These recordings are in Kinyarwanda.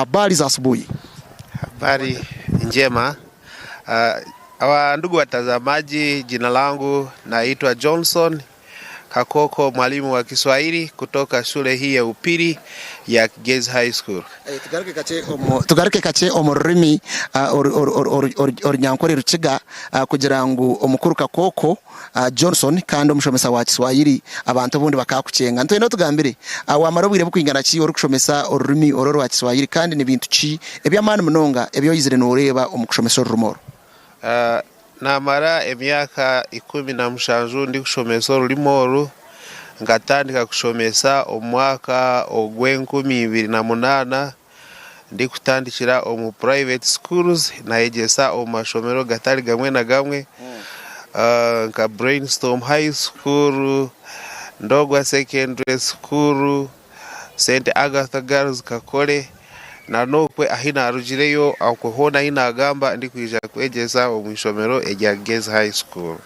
habari za asubuhi. Habari njema. Ndugu watazamaji, jina langu naitwa Johnson Kakoko, mwalimu wa Kiswahili kutoka shule hii ya upili ya Gezi High School. Tugaruke kache omurimi ornyankore rukiga kugira ngo omukuru Kakoko Johnson kandi omushomesa wa Kiswahili abantu bundi bakakucenga ntwe no tugambire wamara bwire bukwingana ki ori kushomesa orurimi ororo wa Kiswahili kandi ni bintu ki ebyamani munonga ebyo yizire no reba omukushomesa orurumoro. Namara emyaka 17 ndi kushomesa orurimi ngatandika kushomesa omwaka ogw'2008 ndi kutandikira omu private schools na egesa omu mashomero gatali gamwe na gamwe nka Brainstorm High School, Ndogwa Secondary School, St. Agatha Girls Kakole na nokwe ahina arujireyo akuhona ina agamba ndi kwija kwegesa omwishomero ejya Gezi High School.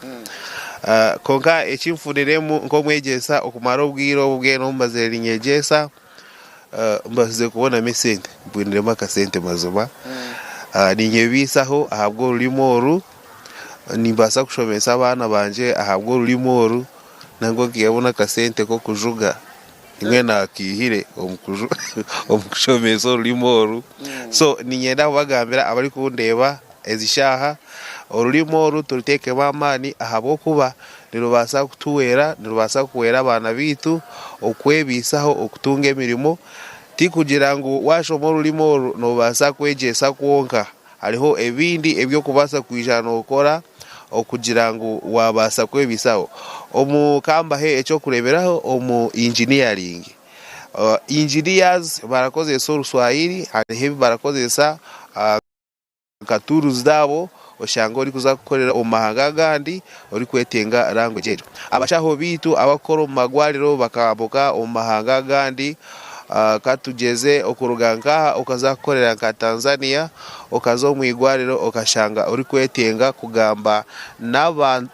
Konka ekimfuniremu nko mwegesa okumara obwiro obugeno mbazeri nyegesa mbaze kubona mesente mbwinirema kasente mazuma ninyebisaho ahabwo ururimi nimbasa kushomesa abana banje ahabwo ururimi nango kiyabona kasente ko kujuga imwe nakihire omukushomesa ururimi so ninyenda bagambira abari kundeba ezishaha ururimi turuteke bamani ahabwo kuba nirubasa kutuwera nirubasa kuwera abana bitu okwebisaho okutunga emirimo ti kugira ngo washoma ururimi no basa kwegesa kwonka hariho ebindi ebyo kubasa kwijana okora okugira ngo wabasa kwebisaho omukamba he echo kureberaho omu engineering. Engineers barakozesa Oruswahili hariho barakozesa katuruzi dabo oshanga ori kuza kukorera omahanga gandi ori kwetenga language. Abashaho bitu abakora omagwariro bakaboka omahanga gandi katugeze okuruganka okaza kukorera nka Tanzania okazo mwigwariro okashanga ori kwetenga kugamba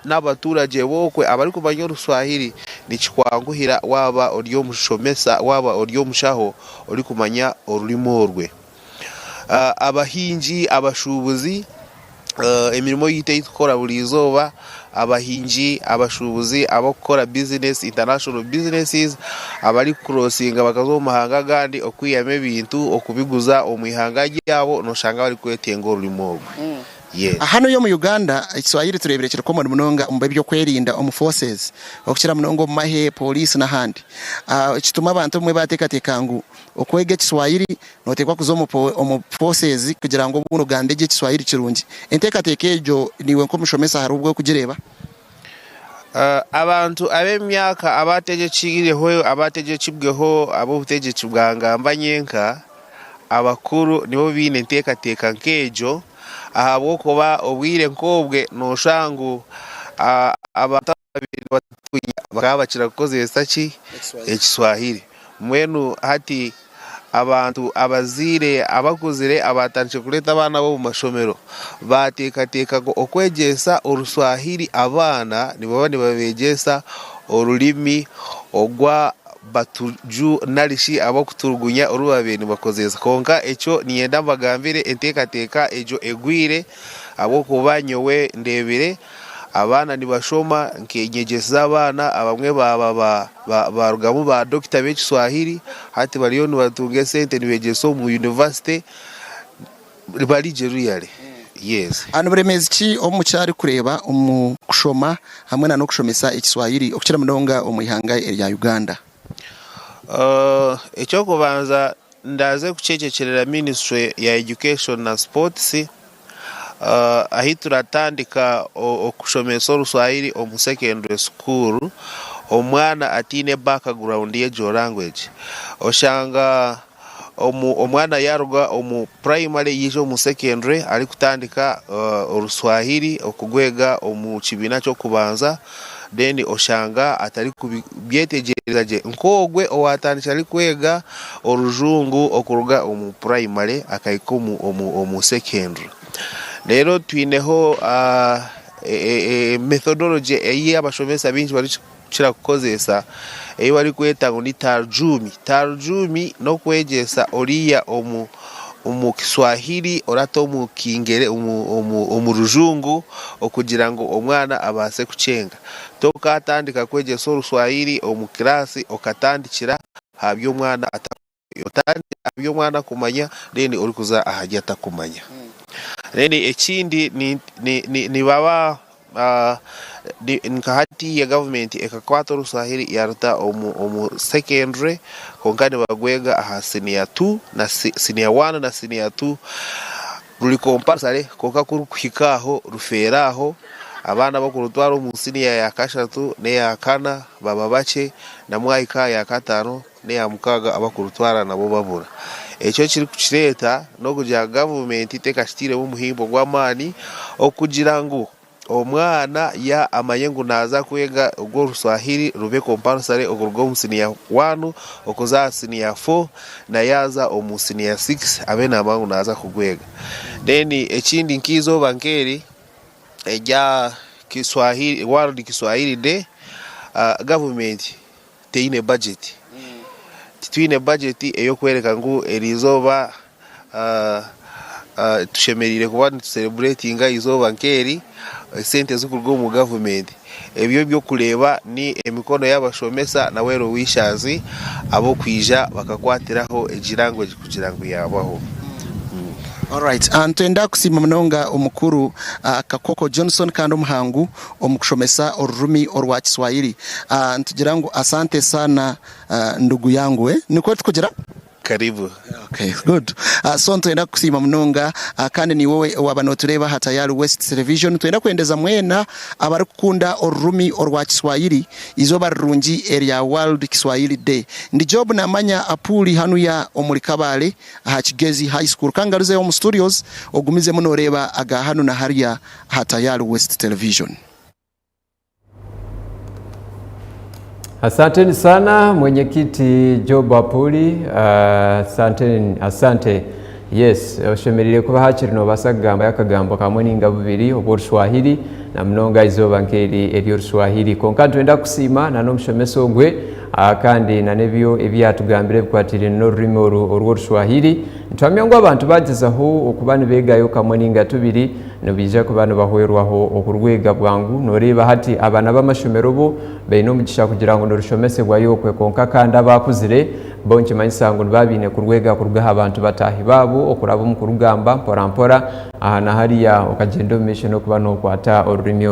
n'abaturage bokwe abari kumanya Oruswahili nikikwanguhira waba ori omushomesa waba ori omushaho ori kumanya orurimi orwe. Abahinji abashubuzi emirimo yite ikora buri izoba abahinji abashubuzi abakora business international businesses abari crossinga bakazo mahanga gandi okwiyame bintu okubiguza omwihanga yabo no shanga bari kwetenga ururimi orwe. Yes. Hano yo mu Uganda Kiswahili tureberekera ko munonga umba byo kwerinda omu forces okukira munongo mu mahe police na handi kituma abantu mwe batekateka ngo okwege Kiswahili notekwa kuzo mu forces kugira ngo buno gandeje Kiswahili kirungi entekateke ejo niwe nko mushomesa harubwo kugireba. Abantu abemyaka abateje kigireho abateje kibweho abo buteje kibwangamba nyenka abakuru nibo bine entekateka nkejo ahabwo kuba obwire nkobwe no shangu abatabiri batunya bakabakira kukozesa ki Ekiswahili mwenu hati abantu abazire abakuzire abatanje kuleta abana bo mu mashomero batekateka ngo okwegesa Oruswahili abana nibo babegesa orulimi ogwa batuju narishi abakuturgunya orubabeni bakozeza konka echo niyenda bagambire entekateka ejo egwire abo kubanyowe ndebire abana nibashoma nkenyegeza abana abamwe barugamu ba Dr. Bekiswahili hati baliyo nibatunge sente nibegeso mu university bali jeruyale. Yes. Ano buremezi ki omucyari kureba umukushoma hamwe na no kushomesa Ekiswahili okukira munonga omwihanga ya Uganda. Echo kubanza ndaze kucekekerera Ministry ya Education na Sports ahituratandika okushomesa Oruswahili omu secondary school omwana atine background ye language oshanga omwana yaruga omu primary yijo mu secondary ali kutandika Oruswahili okugwega omu kibina cyo kubanza then oshanga atari kubyetegerezaje nkogwe owatandika ali kwega orujungu okuruga omu primary akaiko omu secondary. Lero twineho methodology eyi abashomesa bingi bari kira kukozesa eyi bari kweta ngo ni tarjumi no kwegesa oriya omu Kiswahili orata omu Kingere omu Rujungu okugira ngu omwana abase kucenga tokatandika kwegyesa Oruswahili omu kirasi okatandikira habyo omwana habyo omwana kumanya then orikuza ahajya atakumanya then ekindi ni baba nkahati ya government ekakwata Oruswahili yaruta omu secondary konka nibagwega aha senior 2 na senior 1 na senior 2 ruli compulsory konka kuri kuhikaho ruferaho abana bakurutwara omu senior ya kashatu ne ya kana baba bache na mwahika ya katano ne ya mukaga abakurutwara nabo babura ekyo kiri kukireta no kugira government itekashitire mu muhimbo gw'amani okugira ngo omwana ya amanye ngu naza kwega ogwo Oruswahili rube compulsory okuruga omu senior 1 okuza senior 4 na yaza omu senior 6 abe namangu naza kugwega then ekindi nkizo bankeri eja Kiswahili World Kiswahili Day government teine budget titwine budget eyo kwereka ngu erizoba tushemerire kuba celebrating izoba nkeri sente zikurugo mu government ebyo byo kureba ni emikono y'abashomesa na wero wishazi abo kwija bakakwatiraho ejirango kugira ngo yabaho. Alright, antenda kusima mnonga omukuru Kakoko Johnson kandi omuhangu omukushomesa orurumi orwa Kiswahili. Ntugira ngo asante sana ndugu yangu niko tukugira karibu. Okay, good. So ntenda kusima mnonga kandi ni wowe wabanotureba Hatayari West Television twenda kwendeza mwena abari kukunda orurumi orwa Kiswahili izoba rurungi area World Kiswahili Day. Ndi job na manya apuli hanu ya Omulikabale aha Kigezi High School kangaruze mu studios ogumize munoreba aga hanu na hariya Hatayari West Television. Asante sana mwenyekiti Job Apuli, asante. Yes, oshemerire kuba hakiri no basagamba yakagambo kamwe ninga bubiri obw'Oruswahili na mnonga izoba nkeri ery'Oruswahili konka twenda kusima na n'omushomesa ogwe kandi na nebyo ebyatugambire bikwatire n'orurimi orw'Oruswahili ntwamya ngo abantu bagezaho okuba nibegayo kamwe ninga tubiri nobija kuba nibahwerwaho okurwega bwangu noreba hati abana b'amashomero bo beino omugisha kugira ngo norushomesebwayo okwe konka kandi abakuzire bonke manyisango babine kurwega kurugaha abantu batahi babo okuraba mu kurugamba mpora na hariya okagenda mission okuba nokwata orurimi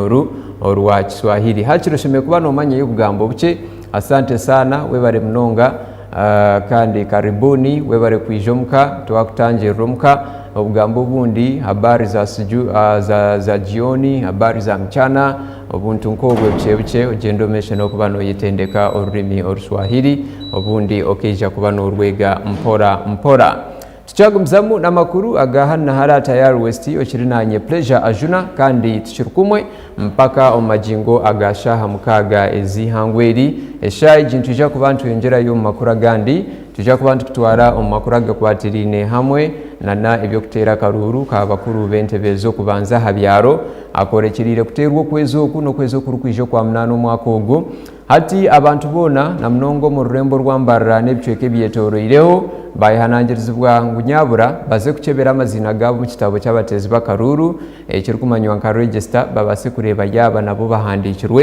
orwa Kiswahili hakirosheme kuba nomanye y'obugambo buke. Asante sana webare mnonga kandi karibuni webare kwijomka twakutangira omka obugambo bundi habari za jioni habari za mchana obuntu nkobwe buche ogendo mission okuba noyitendeka orurimi Oruswahili obundi okeja kuba norwega mpora tuchagumzamu na makuru agahana harata ya West ochirinanye pleasure ajuna kandi tuchirukumwe mpaka omajingo agashaha mukaga ezihangweri eshayi jintu ja kubantu yongera yo makuru gandi tuja kubantu kutwara omakuru gakwatirine hamwe nana ebyo kutera karuru ka bakuru bentebezo kubanza habyaro akorekirire kuterwa kwezo kuno kwezo kurukwijo kwa mnano mwaka ogwo hati abantu bona na mnongo mu rurembo rwambarra n'ebicweke byetoroireho bayihanangirizibwa ngunyabura baze kuchebera amazina gabo mu kitabo cy'abatezi bakaruru ekiri kumanywa nka register babase kureba yaba nabo bahandikirwe